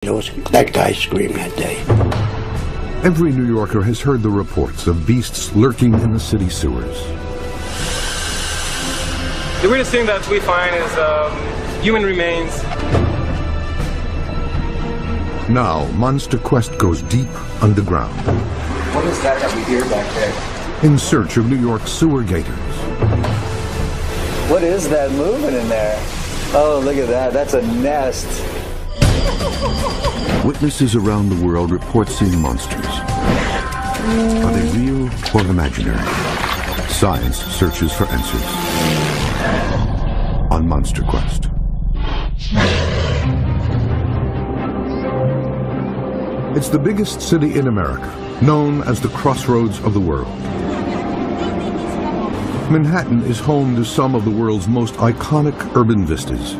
There was that guy screamed that day. Every New Yorker has heard the reports of beasts lurking in the city sewers. The weirdest thing that we find is human remains. Now, Monster Quest goes deep underground. What is that we hear back there? In search of New York's sewer gators. What is that moving in there? Oh, look at that. That's a nest. Witnesses around the world report seeing monsters. Are they real or imaginary? Science searches for answers on Monster Quest. It's the biggest city in America, known as the crossroads of the world. Manhattan is home to some of the world's most iconic urban vistas.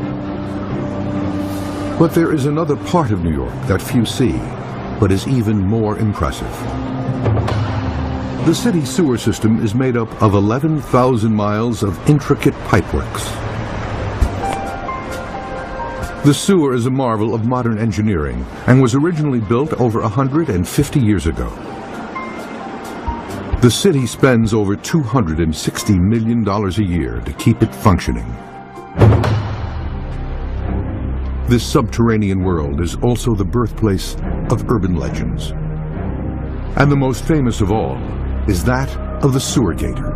But there is another part of New York that few see, but is even more impressive. The city sewer system is made up of 11,000 miles of intricate pipeworks. The sewer is a marvel of modern engineering and was originally built over 150 years ago. The city spends over $260 million a year to keep it functioning. This subterranean world is also the birthplace of urban legends. And the most famous of all is that of the sewer gator.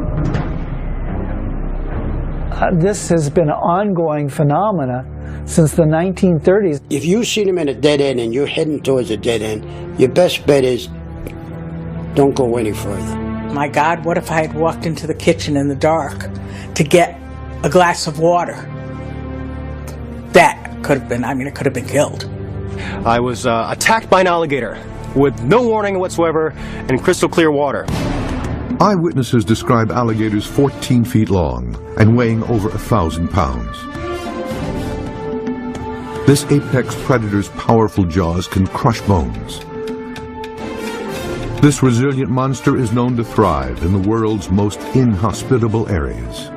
This has been an ongoing phenomena since the 1930s. If you see them in a dead end and you're heading towards a dead end, your best bet is don't go any further. My God, what if I had walked into the kitchen in the dark to get a glass of water? That could have been, it could have been killed. I was attacked by an alligator with no warning whatsoever and crystal clear water. Eyewitnesses describe alligators 14 feet long and weighing over 1,000 pounds. This apex predator's powerful jaws can crush bones. This resilient monster is known to thrive in the world's most inhospitable areas.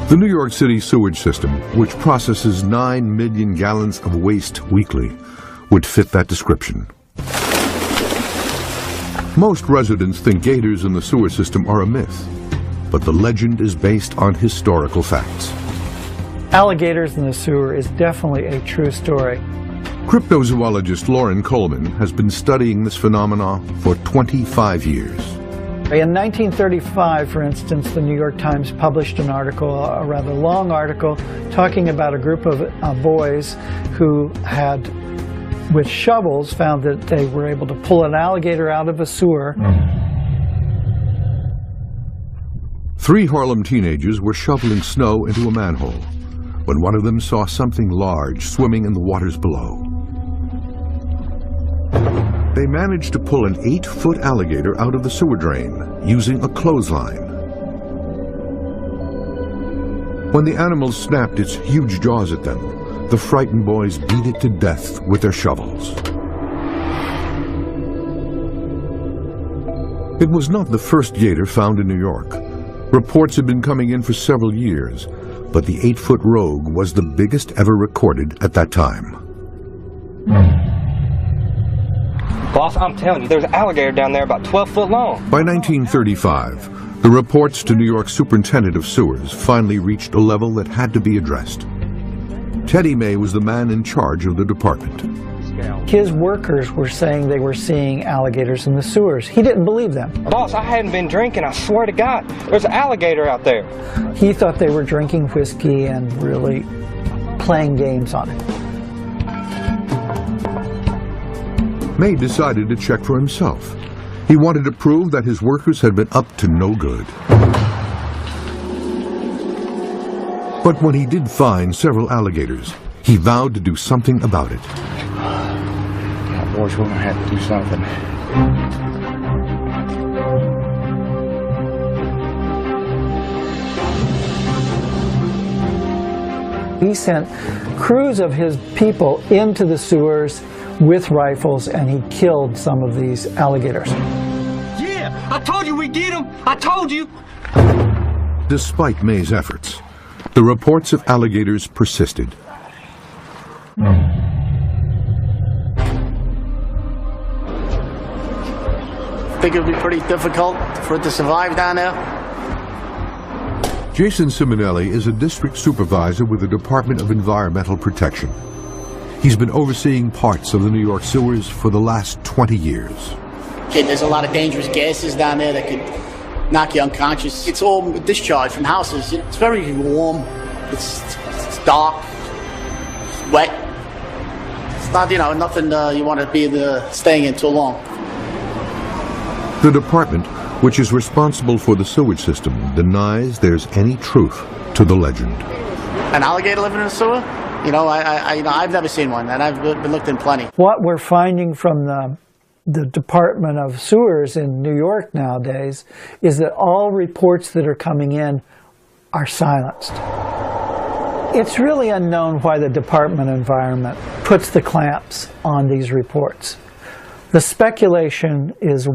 The New York City sewage system, which processes 9 million gallons of waste weekly, would fit that description. Most residents think gators in the sewer system are a myth, but the legend is based on historical facts. Alligators in the sewer is definitely a true story. Cryptozoologist Lauren Coleman has been studying this phenomenon for 25 years. In 1935, for instance, the New York Times published an article, a rather long article, talking about a group of boys who had, with shovels, found that they were able to pull an alligator out of a sewer. 3 Harlem teenagers were shoveling snow into a manhole when one of them saw something large swimming in the waters below. They managed to pull an 8-foot alligator out of the sewer drain using a clothesline. When the animal snapped its huge jaws at them, the frightened boys beat it to death with their shovels. It was not the first gator found in New York. Reports had been coming in for several years, but the 8-foot rogue was the biggest ever recorded at that time. Boss, I'm telling you, there's an alligator down there about 12 foot long. By 1935, the reports to New York Superintendent of Sewers finally reached a level that had to be addressed. Teddy May was the man in charge of the department. His workers were saying they were seeing alligators in the sewers. He didn't believe them. Boss, I hadn't been drinking, I swear to God. There's an alligator out there. He thought they were drinking whiskey and really playing games on it. May decided to check for himself. He wanted to prove that his workers had been up to no good. But when he did find several alligators, he vowed to do something about it. Boys, we're going to have to do something. He sent crews of his people into the sewers with rifles, and he killed some of these alligators. Yeah, I told you we'd get him. I told you. Despite May's efforts, the reports of alligators persisted. think it would be pretty difficult for it to survive down there. Jason Simonelli is a district supervisor with the Department of Environmental Protection. He's been overseeing parts of the New York sewers for the last 20 years. There's a lot of dangerous gases down there that could knock you unconscious. It's all discharged from houses. It's very warm. It's dark. It's wet. It's not, nothing you want to be staying in too long. The department, which is responsible for the sewage system, denies there's any truth to the legend. An alligator living in a sewer? I've never seen one, and I've been looked in plenty. What we're finding from the Department of Sewers in New York nowadays is that all reports that are coming in are silenced. It's really unknown why the Department of Environment puts the clamps on these reports. The speculation is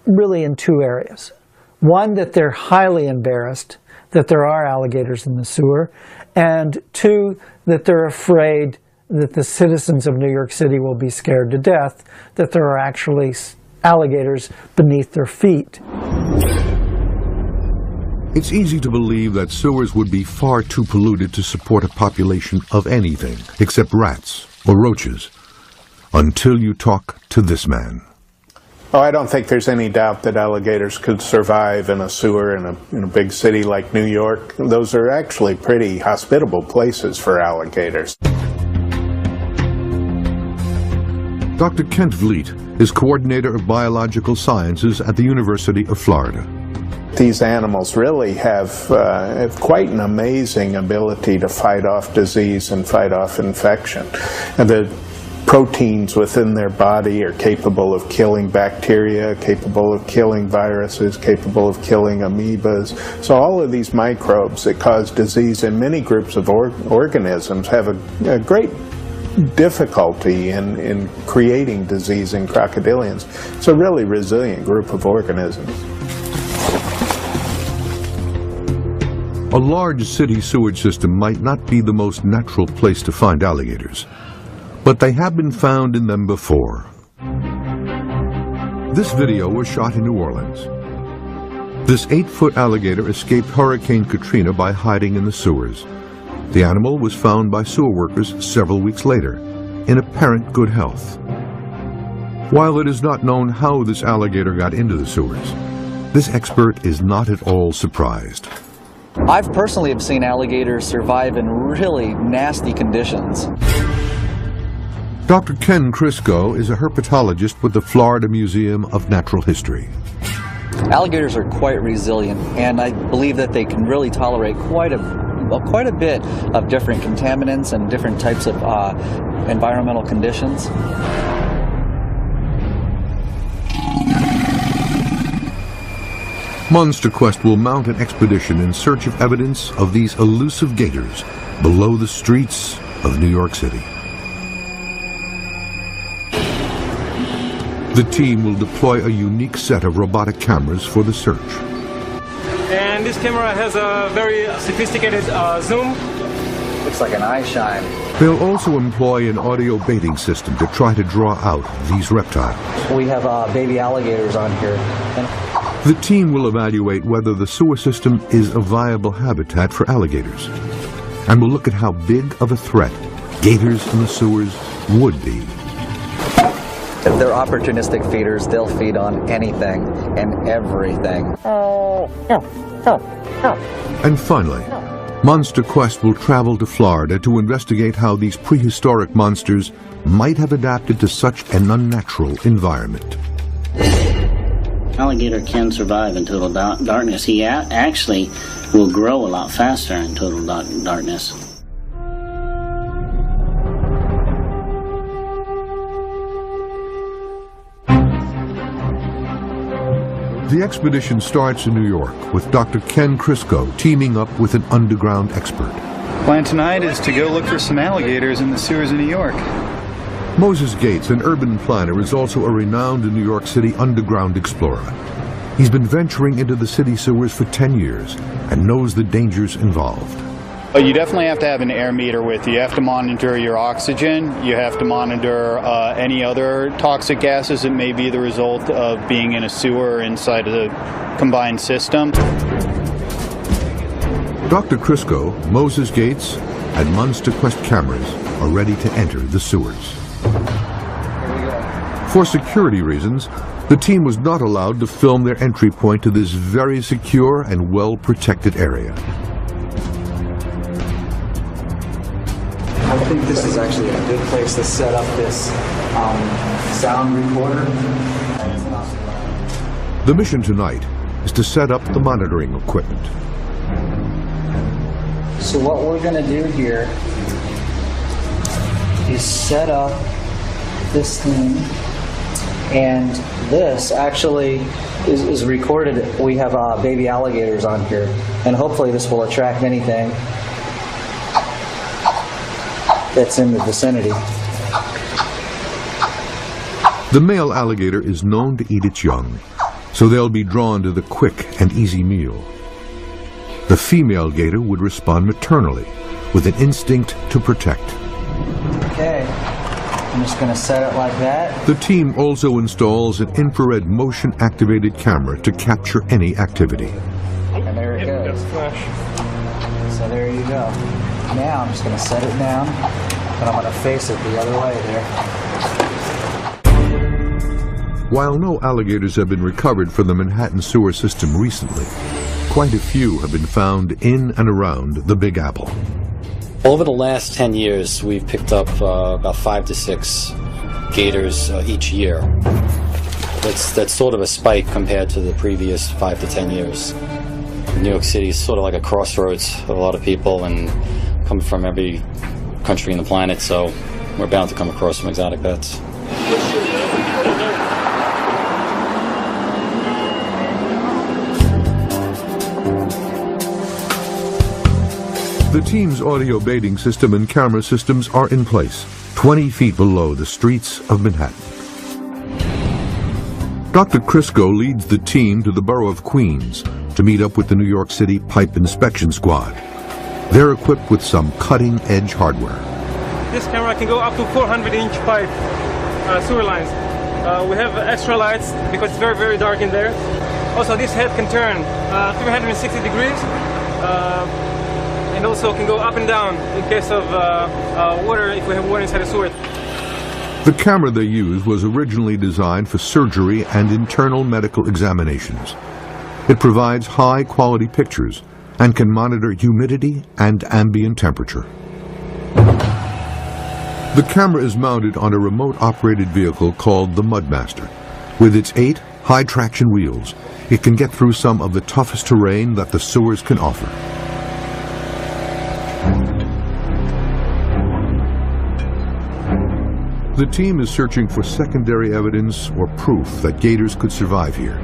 really in two areas. One, that they're highly embarrassed that there are alligators in the sewer, and two, that they're afraid that the citizens of New York City will be scared to death that there are actually alligators beneath their feet. It's easy to believe that sewers would be far too polluted to support a population of anything except rats or roaches, until you talk to this man. Oh, I don't think there's any doubt that alligators could survive in a sewer in a big city like New York. Those are actually pretty hospitable places for alligators. Dr. Kent Vliet is coordinator of biological sciences at the University of Florida. These animals really have quite an amazing ability to fight off disease and fight off infection. And the proteins within their body are capable of killing bacteria, capable of killing viruses, capable of killing amoebas. So all of these microbes that cause disease in many groups of organisms have a great difficulty in creating disease in crocodilians. It's a really resilient group of organisms. A large city sewage system might not be the most natural place to find alligators, but they have been found in them before. This video was shot in New Orleans. This 8-foot alligator escaped Hurricane Katrina by hiding in the sewers. The animal was found by sewer workers several weeks later, in apparent good health. While it is not known how this alligator got into the sewers, this expert is not at all surprised. I've personally have seen alligators survive in really nasty conditions. Dr. Ken Crisco is a herpetologist with the Florida Museum of Natural History. Alligators are quite resilient, and I believe that they can really tolerate quite a bit of different contaminants and different types of environmental conditions. Monster Quest will mount an expedition in search of evidence of these elusive gators below the streets of New York City. The team will deploy a unique set of robotic cameras for the search. And this camera has a very sophisticated zoom. Looks like an eye shine. They'll also employ an audio baiting system to try to draw out these reptiles. We have baby alligators on here. The team will evaluate whether the sewer system is a viable habitat for alligators, and will look at how big of a threat gators in the sewers would be. If they're opportunistic feeders, they'll feed on anything and everything. And finally, Monster Quest will travel to Florida to investigate how these prehistoric monsters might have adapted to such an unnatural environment. Alligator can survive in total darkness. He actually will grow a lot faster in total darkness. The expedition starts in New York with Dr. Ken Crisco teaming up with an underground expert. Plan tonight is to go look for some alligators in the sewers of New York. Moses Gates, an urban planner, is also a renowned New York City underground explorer. He's been venturing into the city sewers for 10 years and knows the dangers involved. You definitely have to have an air meter with you. You have to monitor your oxygen. You have to monitor any other toxic gases that may be the result of being in a sewer or inside of the combined system. Dr. Crisco, Moses Gates, and Munster Quest cameras are ready to enter the sewers. For security reasons, the team was not allowed to film their entry point to this very secure and well-protected area. I think this is actually a good place to set up this sound recorder. The mission tonight is to set up the monitoring equipment. So what we're going to do here is set up this thing, and this actually is recorded. We have baby alligators on here, and hopefully this will attract anything that's in the vicinity. The male alligator is known to eat its young, so they'll be drawn to the quick and easy meal. The female gator would respond maternally, with an instinct to protect. Okay, I'm just going to set it like that. The team also installs an infrared motion-activated camera to capture any activity. And there it goes. So there you go. Now I'm just going to set it down, but I'm going to face it the other way there. While no alligators have been recovered from the Manhattan sewer system recently, quite a few have been found in and around the Big Apple. Over the last 10 years, we've picked up about 5 to 6 gators each year. That's sort of a spike compared to the previous 5 to 10 years. New York City is sort of like a crossroads of a lot of people, and coming from every country on the planet, so we're bound to come across some exotic pets. The team's audio baiting system and camera systems are in place, 20 feet below the streets of Manhattan. Dr. Crisco leads the team to the borough of Queens to meet up with the New York City Pipe Inspection Squad. They're equipped with some cutting-edge hardware. This camera can go up to 400-inch pipe sewer lines. We have extra lights because it's very, very dark in there. Also, this head can turn 360 degrees. And also can go up and down in case of water, if we have water inside the sewer. The camera they use was originally designed for surgery and internal medical examinations. It provides high-quality pictures and can monitor humidity and ambient temperature. The camera is mounted on a remote-operated vehicle called the Mudmaster. With its 8 high-traction wheels, it can get through some of the toughest terrain that the sewers can offer. The team is searching for secondary evidence or proof that gators could survive here.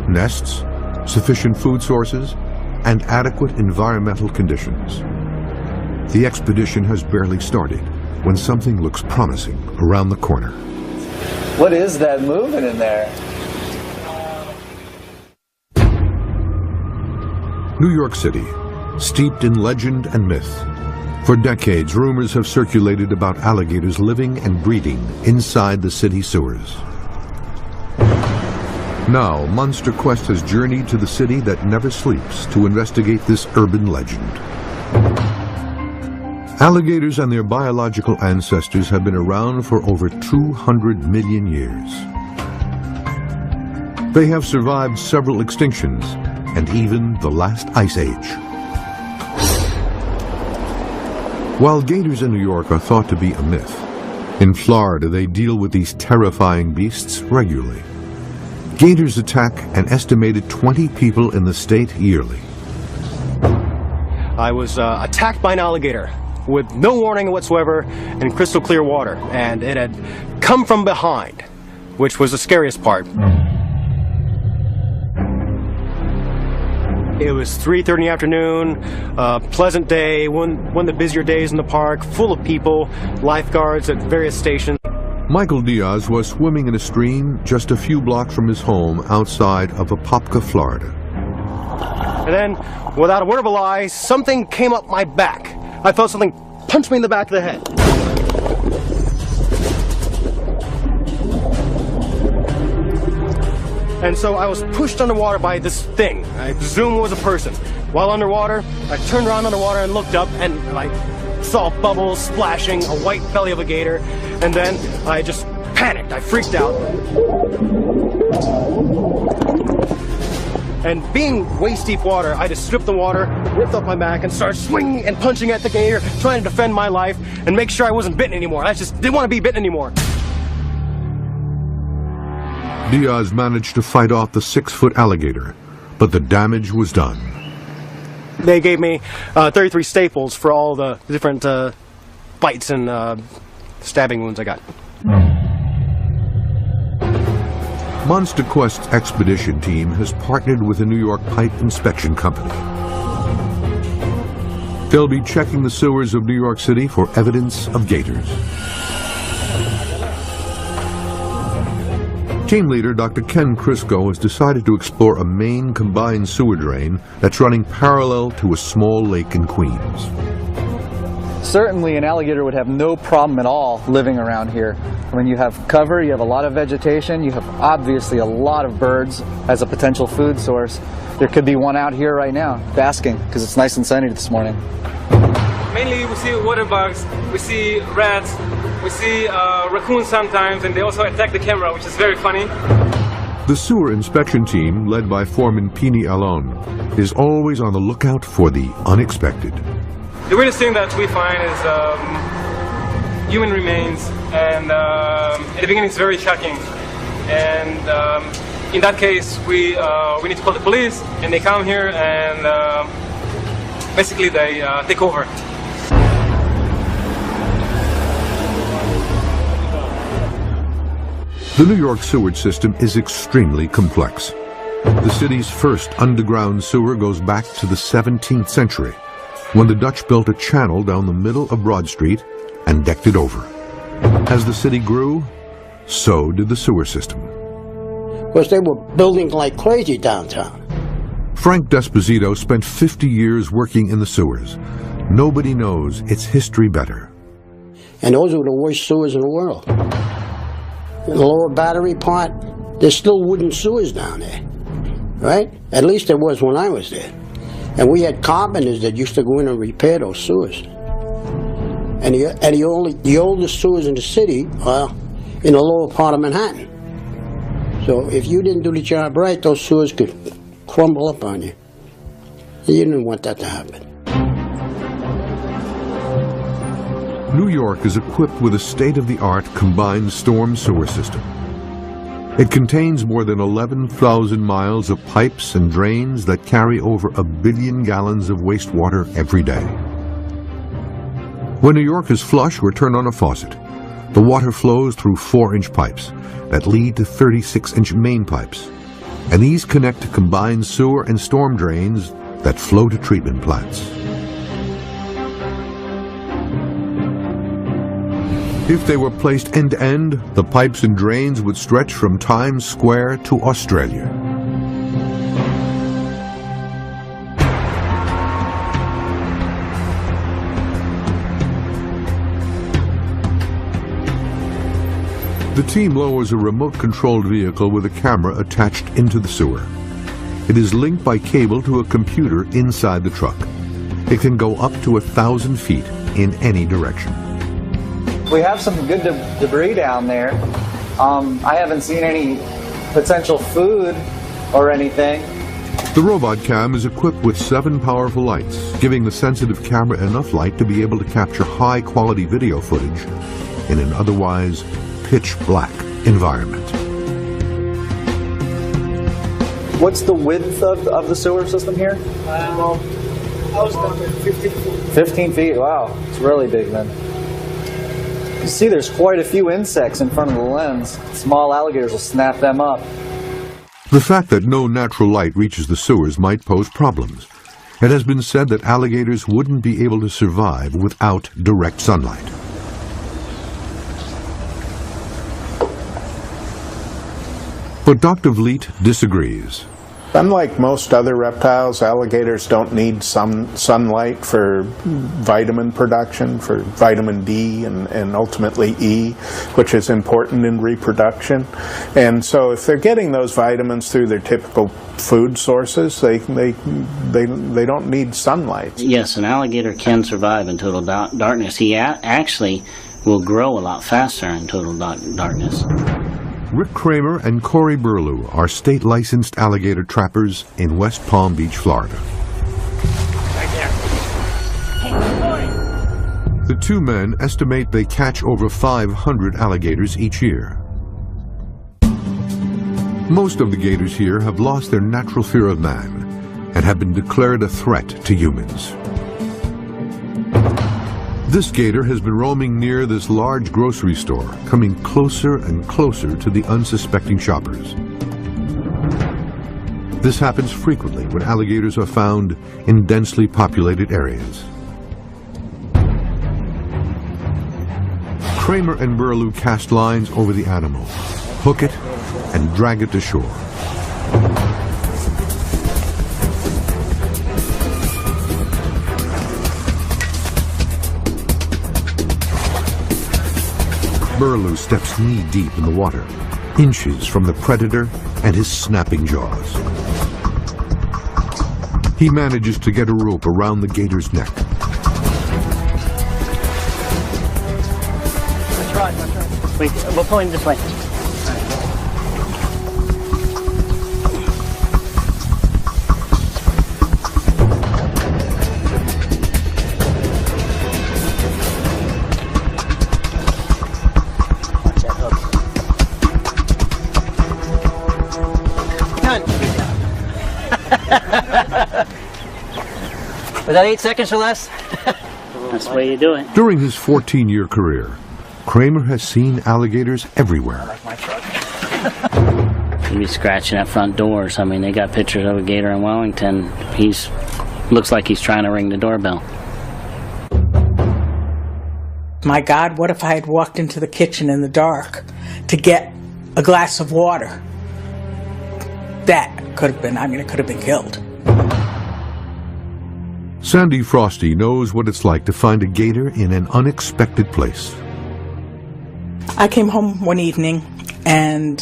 Nests, sufficient food sources, and adequate environmental conditions. The expedition has barely started when something looks promising around the corner. What is that moving in there? New York City, steeped in legend and myth. For decades, rumors have circulated about alligators living and breeding inside the city sewers. Now, Munster Quest has journeyed to the city that never sleeps to investigate this urban legend. Alligators and their biological ancestors have been around for over 200 million years. They have survived several extinctions and even the last ice age. While gators in New York are thought to be a myth, in Florida they deal with these terrifying beasts regularly. Gators attack an estimated 20 people in the state yearly. I was attacked by an alligator with no warning whatsoever in crystal clear water, and it had come from behind, which was the scariest part. It was 3:30 in the afternoon, pleasant day, one of the busier days in the park, full of people, lifeguards at various stations. Michael Diaz was swimming in a stream just a few blocks from his home outside of Apopka, Florida. And then, without a word of a lie, something came up my back. I felt something punch me in the back of the head. And so I was pushed underwater by this thing. I presume it was a person. While underwater, I turned around underwater and looked up, and I saw bubbles splashing, a white belly of a gator, and then I just panicked. I freaked out. And being waist deep water, I just stripped the water, ripped up my back, and started swinging and punching at the gator, trying to defend my life and make sure I wasn't bitten anymore. I just didn't want to be bitten anymore. Diaz managed to fight off the 6-foot alligator, but the damage was done. They gave me 33 staples for all the different bites and stabbing wounds I got. Monster Quest's expedition team has partnered with a New York pipe inspection company. They'll be checking the sewers of New York City for evidence of gators. Team leader Dr. Ken Crisco has decided to explore a main combined sewer drain that's running parallel to a small lake in Queens. Certainly an alligator would have no problem at all living around here. I mean, you have cover, you have a lot of vegetation, you have obviously a lot of birds as a potential food source. There could be one out here right now, basking, because it's nice and sunny this morning. Mainly we see water bugs, we see rats, we see raccoons sometimes, and they also attack the camera, which is very funny. The sewer inspection team, led by Foreman Pini Alon, is always on the lookout for the unexpected. The weirdest thing that we find is human remains, and at the beginning it's very shocking. And in that case, we need to call the police, and they come here and basically they take over. The New York sewage system is extremely complex. The city's first underground sewer goes back to the 17th century, when the Dutch built a channel down the middle of Broad Street and decked it over. As the city grew, so did the sewer system. Because they were building like crazy downtown. Frank Desposito spent 50 years working in the sewers. Nobody knows its history better. And those were the worst sewers in the world. In the lower Battery part, there's still wooden sewers down there, right? At least there was when I was there. And we had carpenters that used to go in and repair those sewers. And the oldest sewers in the city are in the lower part of Manhattan. So if you didn't do the job right, those sewers could crumble up on you. And you didn't want that to happen. New York is equipped with a state-of-the-art combined storm sewer system. It contains more than 11,000 miles of pipes and drains that carry over 1 billion gallons of wastewater every day. When New York is flush or turned on a faucet, the water flows through 4-inch pipes that lead to 36-inch main pipes, and these connect to combined sewer and storm drains that flow to treatment plants. If they were placed end-to-end, the pipes and drains would stretch from Times Square to Australia. The team lowers a remote-controlled vehicle with a camera attached into the sewer. It is linked by cable to a computer inside the truck. It can go up to 1,000 feet in any direction. We have some good debris down there. I haven't seen any potential food or anything. The robot cam is equipped with 7 powerful lights, giving the sensitive camera enough light to be able to capture high-quality video footage in an otherwise pitch-black environment. What's the width of the sewer system here? I was down there 15 feet. 15 feet, wow. It's really big then. You see there's quite a few insects in front of the lens. Small alligators will snap them up. The fact that no natural light reaches the sewers might pose problems. It has been said that alligators wouldn't be able to survive without direct sunlight. But Dr. Vliet disagrees. Unlike most other reptiles, alligators don't need sunlight for vitamin production, for vitamin D and ultimately E, which is important in reproduction. And so if they're getting those vitamins through their typical food sources, they don't need sunlight. Yes, an alligator can survive in total darkness. He actually will grow a lot faster in total darkness. Rick Kramer and Corey Burlew are state-licensed alligator trappers in West Palm Beach, Florida. The two men estimate they catch over 500 alligators each year. Most of the gators here have lost their natural fear of man and have been declared a threat to humans. This gator has been roaming near this large grocery store, coming closer and closer to the unsuspecting shoppers. This happens frequently when alligators are found in densely populated areas. Kramer and Burlew cast lines over the animal, hook it, and drag it to shore. Burlew steps knee-deep in the water, inches from the predator and his snapping jaws. He manages to get a rope around the gator's neck. Let's run. Wait, we'll pull him this way. Was that 8 seconds or less? That's the way you do it. During his 14-year career, Kramer has seen alligators everywhere. He'd be scratching at front doors. I mean, they got pictures of a gator in Wellington. Looks like he's trying to ring the doorbell. My God, what if I had walked into the kitchen in the dark to get a glass of water? That could have been, it could have been killed. Sandy Frosty knows what it's like to find a gator in an unexpected place. I came home one evening and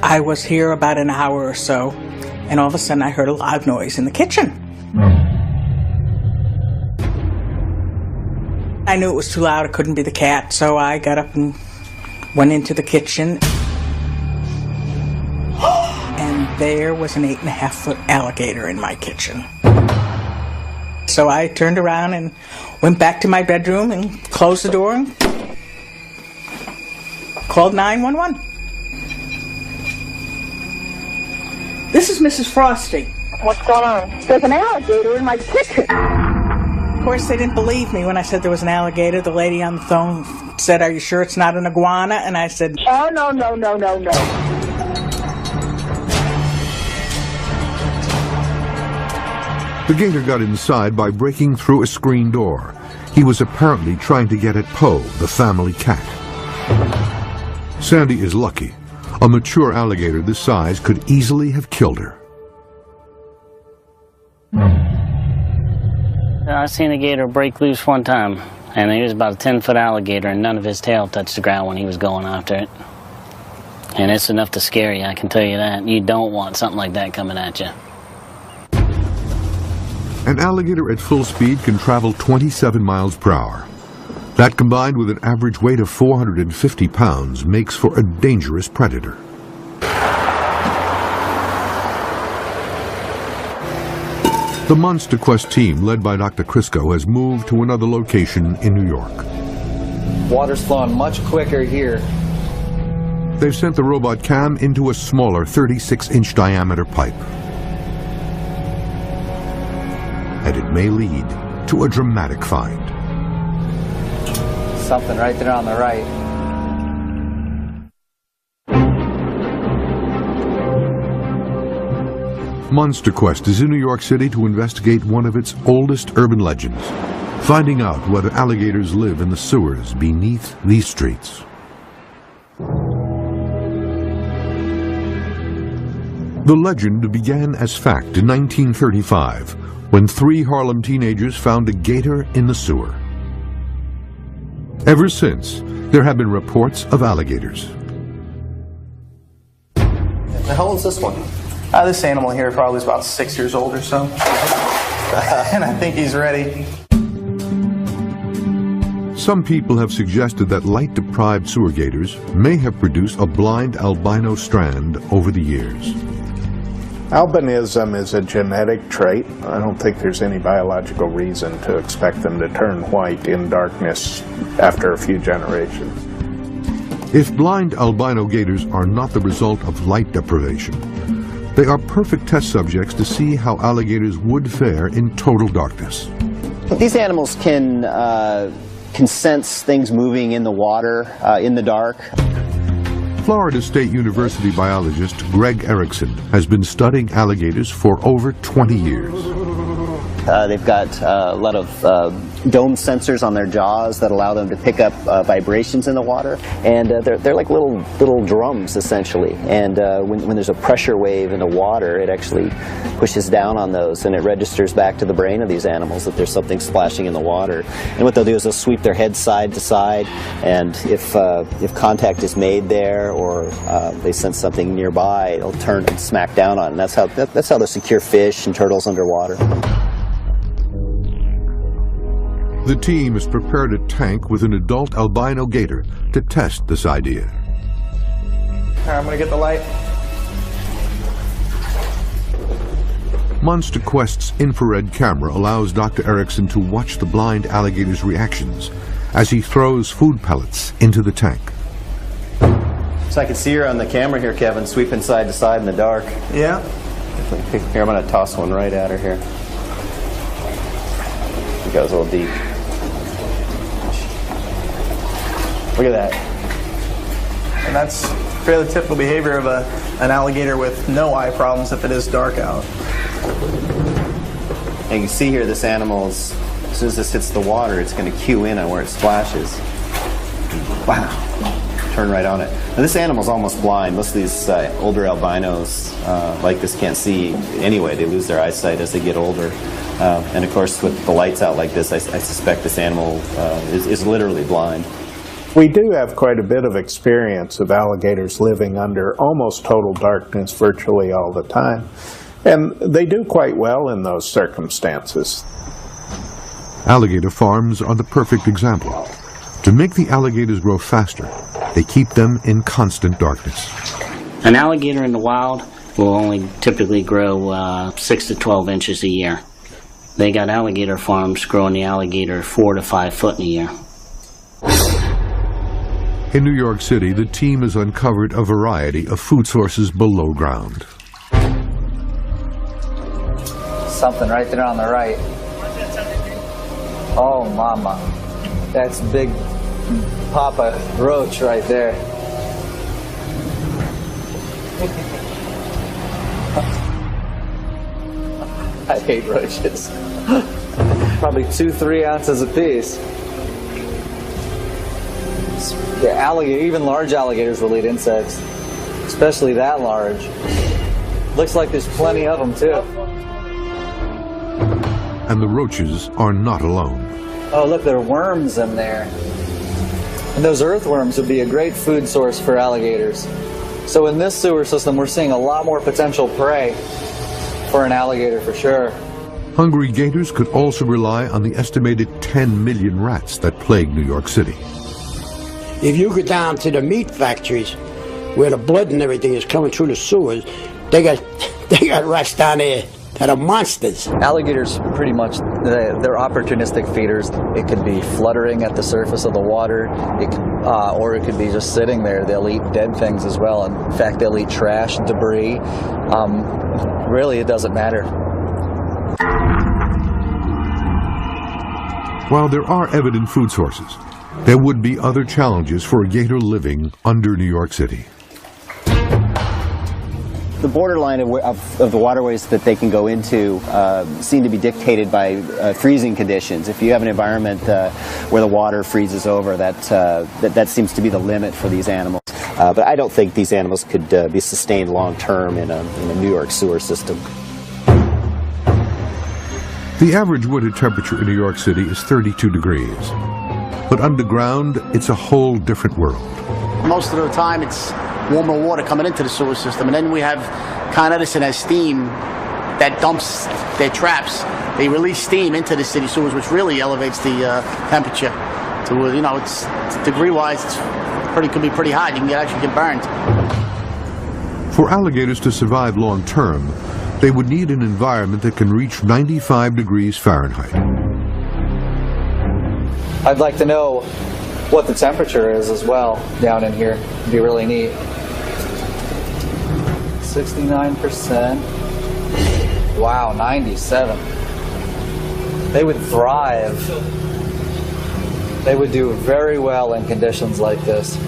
I was here about an hour or so, and all of a sudden I heard a loud noise in the kitchen. I knew it was too loud, it couldn't be the cat, so I got up and went into the kitchen. And there was an 8.5-foot alligator in my kitchen. So I turned around and went back to my bedroom and closed the door and called 911. This is Mrs. Frosty. What's going on? There's an alligator in my kitchen. Of course, they didn't believe me when I said there was an alligator. The lady on the phone said, "Are you sure it's not an iguana?" And I said, "Oh, no, no, no, no, no." The gator got inside by breaking through a screen door. He was apparently trying to get at Poe, the family cat. Sandy is lucky. A mature alligator this size could easily have killed her. I've seen a gator break loose one time, and he was about a 10-foot alligator, and none of his tail touched the ground when he was going after it. And it's enough to scare you, I can tell you that. You don't want something like that coming at you. An alligator at full speed can travel 27 miles per hour. That, combined with an average weight of 450 pounds, makes for a dangerous predator. The Monster Quest team, led by Dr. Crisco, has moved to another location in New York. Water's flowing much quicker here. They've sent the robot cam into a smaller 36-inch diameter pipe. And it may lead to a dramatic find. Something right there on the right. Monster Quest is in New York City to investigate one of its oldest urban legends, finding out whether alligators live in the sewers beneath these streets. The legend began as fact in 1935 when 3 Harlem teenagers found a gator in the sewer. Ever since, there have been reports of alligators. How old is this one? This animal here probably is about 6 years old or so. And I think he's ready. Some people have suggested that light-deprived sewer gators may have produced a blind albino strand over the years. Albinism is a genetic trait. I don't think there's any biological reason to expect them to turn white in darkness after a few generations. If blind albino gators are not the result of light deprivation, they are perfect test subjects to see how alligators would fare in total darkness. But these animals can sense things moving in the water, in the dark. Florida State University biologist Greg Erickson has been studying alligators for over 20 years. They've got a lot of dome sensors on their jaws that allow them to pick up vibrations in the water, and they're like little drums essentially. And when there's a pressure wave in the water, it actually pushes down on those, and it registers back to the brain of these animals that there's something splashing in the water. And what they'll do is they'll sweep their heads side to side, and if contact is made there or they sense something nearby, it'll turn and smack down on it. And that's how they secure fish and turtles underwater. The team has prepared a tank with an adult albino gator to test this idea. All right, I'm gonna get the light. Monster Quest's infrared camera allows Dr. Erickson to watch the blind alligator's reactions as he throws food pellets into the tank. So I can see her on the camera here, Kevin, sweeping side to side in the dark. Yeah. Here, I'm gonna toss one right at her here. It goes a little deep. Look at that. And that's fairly typical behavior of an alligator with no eye problems if it is dark out. And you can see here this animal, as soon as this hits the water, it's going to cue in on where it splashes. Wow. Turn right on it. Now this animal's almost blind. Most of these older albinos like this can't see anyway. They lose their eyesight as they get older. And of course, with the lights out like this, I suspect this animal is literally blind. We do have quite a bit of experience of alligators living under almost total darkness virtually all the time. And they do quite well in those circumstances. Alligator farms are the perfect example. To make the alligators grow faster, they keep them in constant darkness. An alligator in the wild will only typically grow 6 to 12 inches a year. They got alligator farms growing the alligator 4 to 5 foot in a year. In New York City, the team has uncovered a variety of food sources below ground. Something right there on the right. Oh, mama. That's big Papa Roach right there. I hate roaches. Probably 2-3 ounces a piece. Yeah, alligator, even large alligators will eat insects, especially that large. Looks like there's plenty of them too. And the roaches are not alone. Oh, look, there are worms in there. And those earthworms would be a great food source for alligators. So in this sewer system, we're seeing a lot more potential prey for an alligator for sure. Hungry gators could also rely on the estimated 10 million rats that plague New York City. If you go down to the meat factories where the blood and everything is coming through the sewers, they got rats down there that are monsters. Alligators, pretty much, they're opportunistic feeders. It could be fluttering at the surface of the water, or it could be just sitting there. They'll eat dead things as well. In fact, they'll eat trash, debris. Really, it doesn't matter. While there are evident food sources, there would be other challenges for a gator living under New York City. The borderline of the waterways that they can go into seem to be dictated by freezing conditions. If you have an environment where the water freezes over, that seems to be the limit for these animals. But I don't think these animals could be sustained long term in a New York sewer system. The average winter temperature in New York City is 32 degrees. But underground, it's a whole different world. Most of the time, it's warmer water coming into the sewer system, and then we have Con Edison has steam that dumps their traps. They release steam into the city sewers, which really elevates the temperature to, you know, it's degree-wise, could be pretty hot. You can actually get burned. For alligators to survive long term, they would need an environment that can reach 95 degrees Fahrenheit. I'd like to know what the temperature is as well down in here. It'd be really neat. 69%. Wow, 97. They would thrive. They would do very well in conditions like this.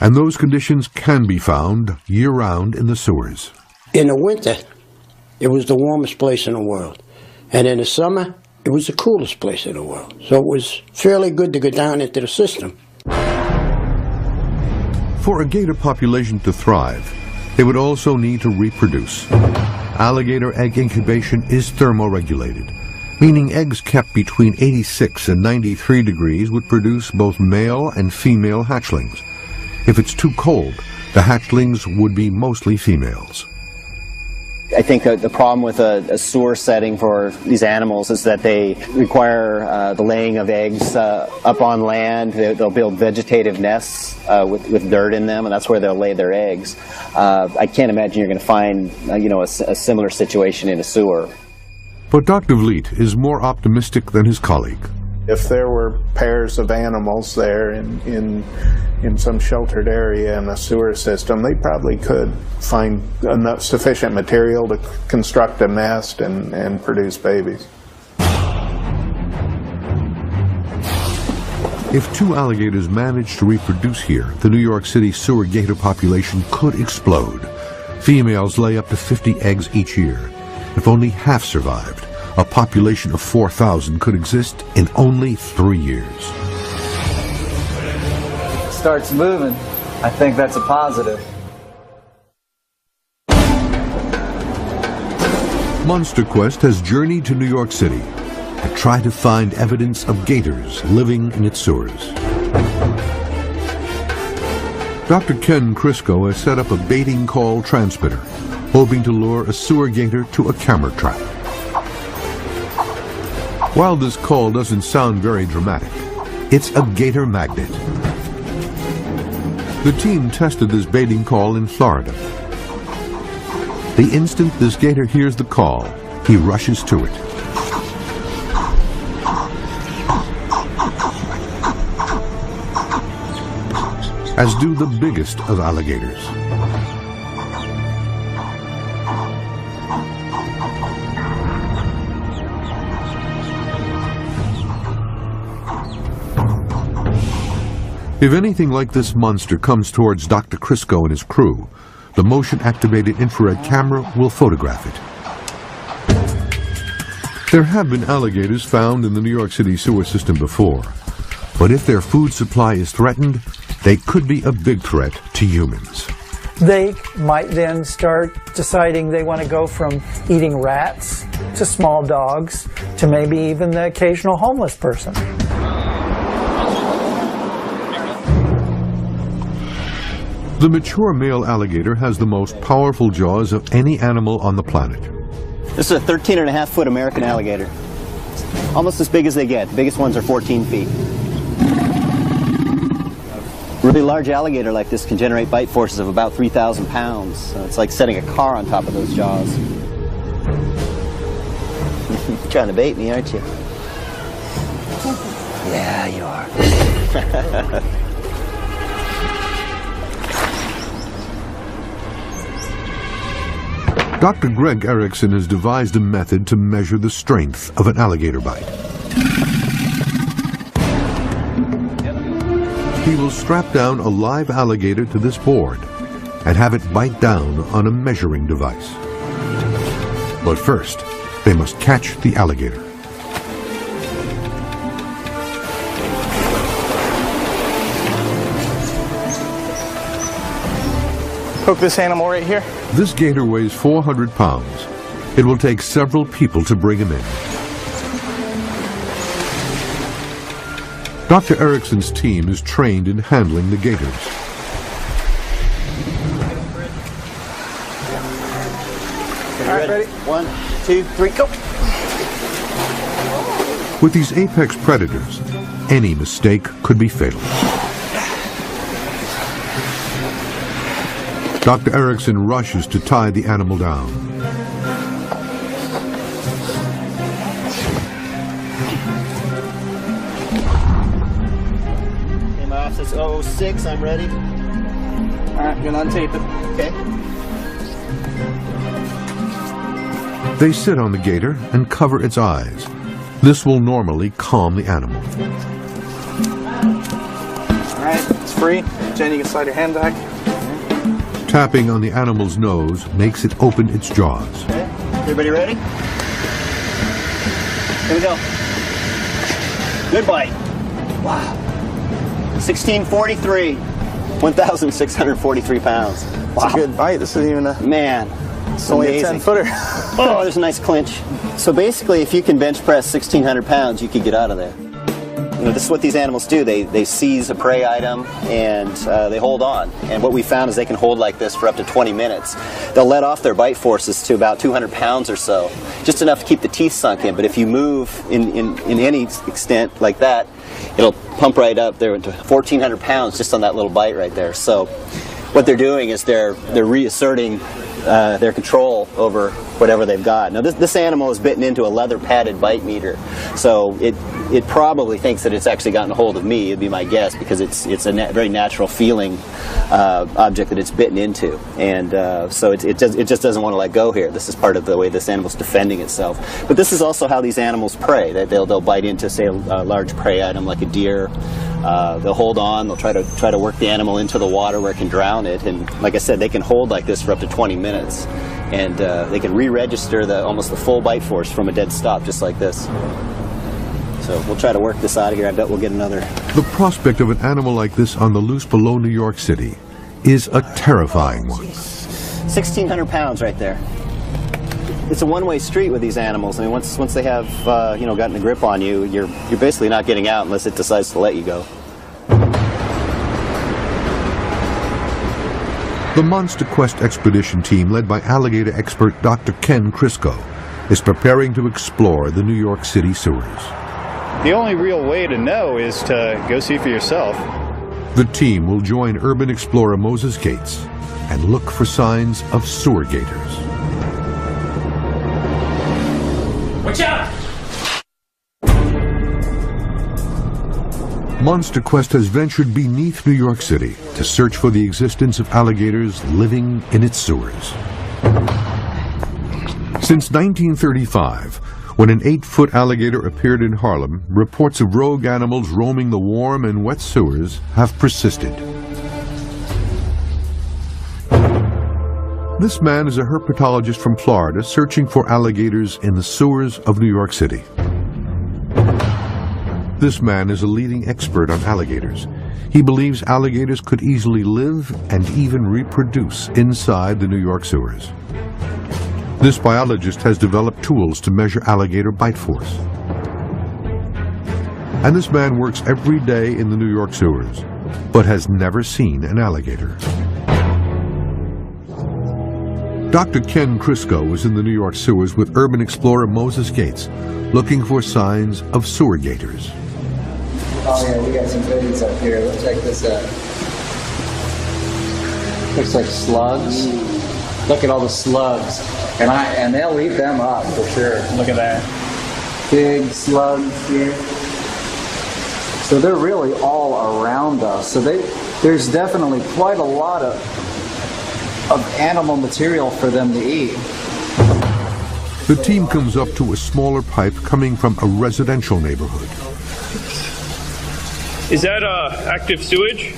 And those conditions can be found year-round in the sewers. In the winter, it was the warmest place in the world. And in the summer, it was the coolest place in the world. So it was fairly good to go down into the system. For a gator population to thrive, they would also need to reproduce. Alligator egg incubation is thermoregulated, meaning eggs kept between 86 and 93 degrees would produce both male and female hatchlings. If it's too cold, the hatchlings would be mostly females. I think the problem with a sewer setting for these animals is that they require the laying of eggs up on land. They'll build vegetative nests with dirt in them, and that's where they'll lay their eggs. I can't imagine you're going to find a similar situation in a sewer. But Dr. Vliet is more optimistic than his colleague. If there were pairs of animals there in some sheltered area in a sewer system, they probably could find enough sufficient material to construct a nest and produce babies. If two alligators managed to reproduce here, the New York City sewer gator population could explode. Females lay up to 50 eggs each year. If only half survived, a population of 4,000 could exist in only 3 years. Starts moving. I think that's a positive. Monster Quest has journeyed to New York City to try to find evidence of gators living in its sewers. Dr. Ken Crisco has set up a baiting call transmitter, hoping to lure a sewer gator to a camera trap. While this call doesn't sound very dramatic, it's a gator magnet. The team tested this baiting call in Florida. The instant this gator hears the call, he rushes to it. As do the biggest of alligators. If anything like this monster comes towards Dr. Crisco and his crew, the motion-activated infrared camera will photograph it. There have been alligators found in the New York City sewer system before, but if their food supply is threatened, they could be a big threat to humans. They might then start deciding they want to go from eating rats to small dogs to maybe even the occasional homeless person. The mature male alligator has the most powerful jaws of any animal on the planet. This is a 13.5-foot American alligator. Almost as big as they get. The biggest ones are 14 feet. A really large alligator like this can generate bite forces of about 3,000 pounds. So it's like setting a car on top of those jaws. You're trying to bait me, aren't you? Yeah, you are. Dr. Greg Erickson has devised a method to measure the strength of an alligator bite. He will strap down a live alligator to this board and have it bite down on a measuring device. But first, they must catch the alligator. hook this animal right here. This gator weighs 400 pounds. It will take several people to bring him in. Dr. Erickson's team is trained in handling the gators. All right, ready? 1, 2, 3, go. With these apex predators, any mistake could be fatal. Dr. Erickson rushes to tie the animal down. Okay, my office 006, I'm ready. All right, gonna untape it. Okay. They sit on the gator and cover its eyes. This will normally calm the animal. All right, it's free. Jen, you can slide your hand back. Tapping on the animal's nose makes it open its jaws. Okay. Everybody ready? Here we go. Good bite. Wow. 1643. 1,643 pounds. Wow. It's a good bite. This isn't even a... Man. It's only a 10-footer. Oh, there's a nice clinch. So basically, if you can bench press 1,600 pounds, you could get out of there. You know, this is what these animals do. They seize a prey item and they hold on. And what we found is they can hold like this for up to 20 minutes. They'll let off their bite forces to about 200 pounds or so, just enough to keep the teeth sunk in. But if you move in any extent like that, it'll pump right up there to 1,400 pounds just on that little bite right there. So what they're doing is they're reasserting their control over whatever they've got. Now this animal is bitten into a leather padded bite meter, so it probably thinks that it's actually gotten a hold of me. It'd be my guess, because it's a very natural feeling object that it's bitten into, and so it just doesn't want to let go here. This is part of the way this animal's defending itself. But this is also how these animals prey. They'll bite into, say, a large prey item like a deer. They'll hold on. They'll try to work the animal into the water where it can drown it. And like I said, they can hold like this for up to 20 minutes, and they can re-register almost the full bite force from a dead stop, just like this. So we'll try to work this out of here. I bet we'll get another. The prospect of an animal like this on the loose below New York City is a terrifying one. 1,600 pounds right there. It's a one-way street with these animals. I mean, once they have gotten a grip on you, you're basically not getting out unless it decides to let you go. The Monster Quest expedition team, led by alligator expert Dr. Ken Crisco, is preparing to explore the New York City sewers. The only real way to know is to go see for yourself. The team will join urban explorer Moses Gates and look for signs of sewer gators. Watch out! Monster Quest has ventured beneath New York City to search for the existence of alligators living in its sewers. Since 1935, when an 8-foot alligator appeared in Harlem, reports of rogue animals roaming the warm and wet sewers have persisted. This man is a herpetologist from Florida searching for alligators in the sewers of New York City. This man is a leading expert on alligators. He believes alligators could easily live and even reproduce inside the New York sewers. This biologist has developed tools to measure alligator bite force. And this man works every day in the New York sewers, but has never seen an alligator. Dr. Ken Crisco was in the New York sewers with urban explorer Moses Gates, looking for signs of sewer gators. Oh yeah, we got some goodies up here. Let's check this out. Looks like slugs. Look at all the slugs. And they'll eat them up for sure. Look at that. Big slugs here. So they're really all around us. So there's definitely quite a lot of animal material for them to eat. The team comes up to a smaller pipe coming from a residential neighborhood. Is that active sewage?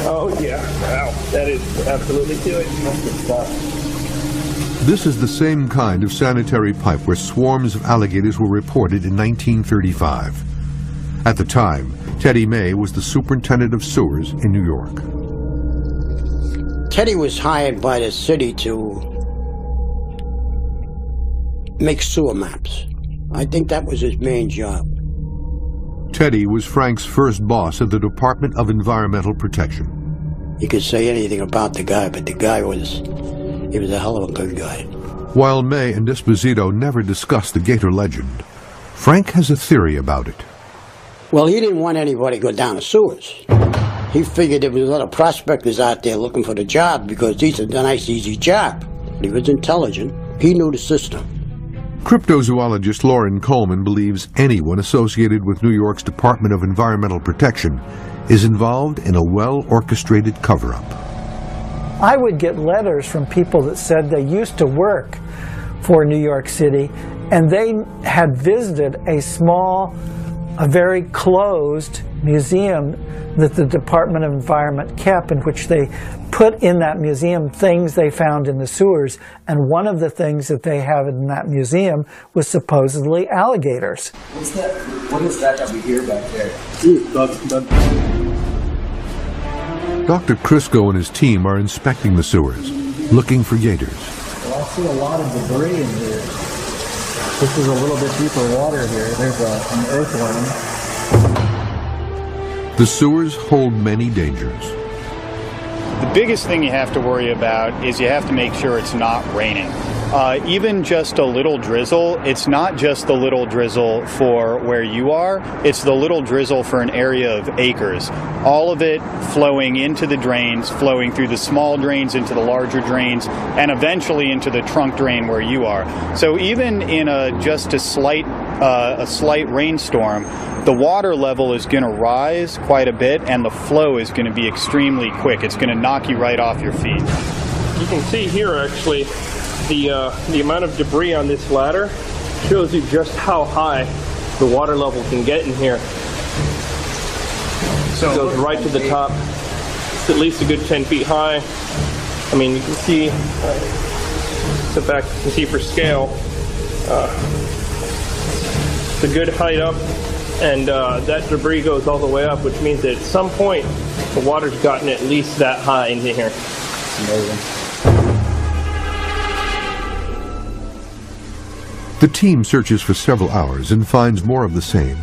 Oh yeah, wow, that is absolutely sewage. This is the same kind of sanitary pipe where swarms of alligators were reported in 1935. At the time, Teddy May was the superintendent of sewers in New York. Teddy was hired by the city to make sewer maps. I think that was his main job. Teddy was Frank's first boss at the Department of Environmental Protection. You could say anything about the guy, but the guy was a hell of a good guy. While May and Esposito never discussed the gator legend, Frank has a theory about it. Well, he didn't want anybody to go down the sewers. He figured there was a lot of prospectors out there looking for the job because these are a nice, easy job. He was intelligent. He knew the system. Cryptozoologist Lauren Coleman believes anyone associated with New York's Department of Environmental Protection is involved in a well-orchestrated cover-up. I would get letters from people that said they used to work for New York City, and they had visited a very closed museum that the Department of Environment kept, in which they put in that museum things they found in the sewers, and one of the things that they have in that museum was supposedly alligators. What's that? What is that we hear back there? Dr. Crisco and his team are inspecting the sewers, looking for gators. Well, I see a lot of debris in here. This is a little bit deeper water here. There's an earthworm. The sewers hold many dangers. The biggest thing you have to worry about is you have to make sure it's not raining. Even just a little drizzle, it's not just the little drizzle for where you are, it's the little drizzle for an area of acres. All of it flowing into the drains, flowing through the small drains into the larger drains, and eventually into the trunk drain where you are. So even in just a slight rainstorm, the water level is going to rise quite a bit, and the flow is going to be extremely quick. It's going to knock you right off your feet. You can see here actually the amount of debris on this ladder shows you just how high the water level can get in here. So it goes right to the top. It's at least a good 10 feet high. I mean, you can see, step back, you can see for scale, it's a good height up, and that debris goes all the way up, which means that at some point the water's gotten at least that high into here. It's amazing. The team searches for several hours and finds more of the same.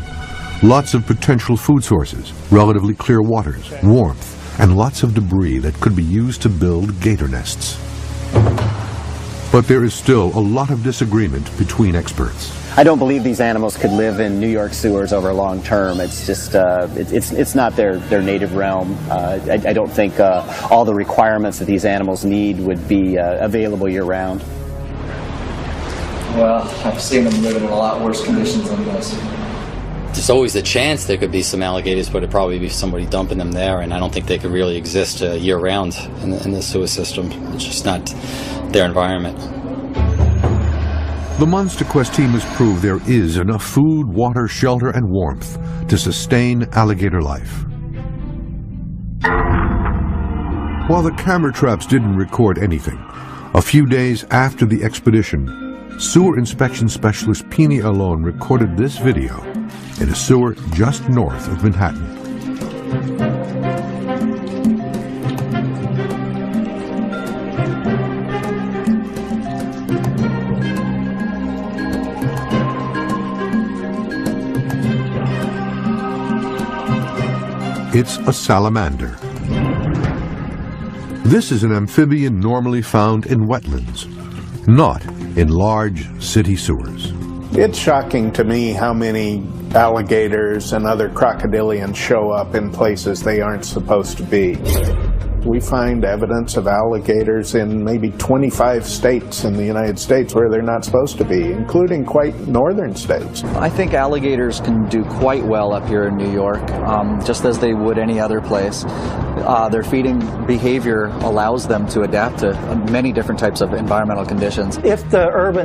Lots of potential food sources, relatively clear waters, warmth, and lots of debris that could be used to build gator nests. But there is still a lot of disagreement between experts. I don't believe these animals could live in New York sewers over long term. It's just, it's not their native realm. I don't think all the requirements that these animals need would be available year round. Well, I've seen them living in a lot worse conditions than this. There's always the chance there could be some alligators, but it'd probably be somebody dumping them there, and I don't think they could really exist year-round in the sewer system. It's just not their environment. The Monster Quest team has proved there is enough food, water, shelter, and warmth to sustain alligator life. While the camera traps didn't record anything, a few days after the expedition, sewer inspection specialist Pini Alone recorded this video in a sewer just north of Manhattan. It's a salamander. This is an amphibian normally found in wetlands, not in large city sewers. It's shocking to me how many alligators and other crocodilians show up in places they aren't supposed to be. We find evidence of alligators in maybe 25 states in the United States where they're not supposed to be, including quite northern states. I think alligators can do quite well up here in New York, just as they would any other place. Their feeding behavior allows them to adapt to many different types of environmental conditions. If the urban